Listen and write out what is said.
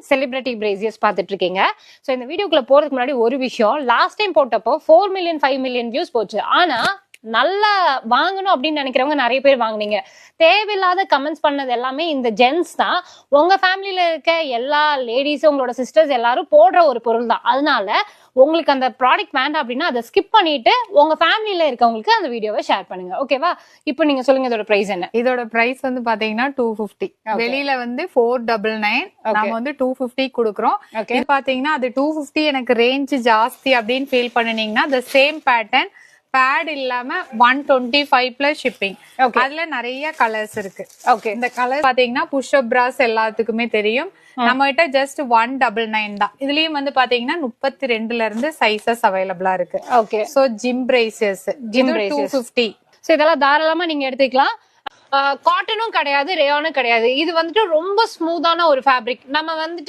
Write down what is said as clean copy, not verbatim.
Celebrity brassieres பார்த்துட்டு இருக்கீங்க. So இந்த வீடியோக்குள்ள போறதுக்கு முன்னாடி ஒரு விஷயம், லாஸ்ட் டைம் போட்டப்போ 4 மில்லியன் 5 மில்லியன் வியூஸ் போச்சு. ஆனா நல்லா வாங்கணும் அப்படின்னு நினைக்கிறவங்க நிறைய பேர் வாங்குனீங்க. தேவையில்லாத கமெண்ட்ஸ் பண்ணது எல்லாமே இந்த ஜென்ஸ் தான். உங்க ஃபேமிலியில இருக்க எல்லா லேடிஸ், உங்களோட சிஸ்டர்ஸ் எல்லாரும் போடுற ஒரு பொருள் தான். அதனால உங்களுக்கு அந்த ப்ராடக்ட் வேண்டாம் அப்படின்னா அதை ஸ்கிப் பண்ணிட்டு உங்க ஃபேமிலியில இருக்கவங்களுக்கு அந்த வீடியோவை ஷேர் பண்ணுங்க. ஓகேவா? இப்போ நீங்க சொல்லுங்க இதோட பிரைஸ் என்ன? இதோட பிரைஸ் வந்து பாத்தீங்கன்னா 250. வெளியில வந்து 499, நம்ம வந்து 250 குடுக்குறோம். இது பாத்தீங்கன்னா அது 250 எனக்கு ரேஞ்ச் ஜாஸ்தி அப்படின்னு ஃபீல் பண்ணுனீங்கன்னா the சேம் பேட்டர்ன் பேட் இல்லாம 125 பிளஸ் ஷிப்பிங். அதுல நிறைய கலர்ஸ் இருக்கு. ஓகே, இந்த கலர் பாத்தீங்கன்னா புஷ் அப் பிராஸ் எல்லாத்துக்குமே தெரியும். நம்ம கிட்ட ஜஸ்ட் 199 தான். இதுலயும் வந்து பாத்தீங்கன்னா 32ல இருந்து சைசஸ் அவைலபிளா இருக்கு. Okay, so gym braces 250. So இதெல்லாம் தாராளமா நீங்க எடுத்துக்கலாம். காட்டனும் கிடையாது, ரேயானும் கிடையாது. இது வந்துட்டு ரொம்ப ஸ்மூத்தான ஒரு ஃபேப்ரிக். நம்ம வந்துட்டு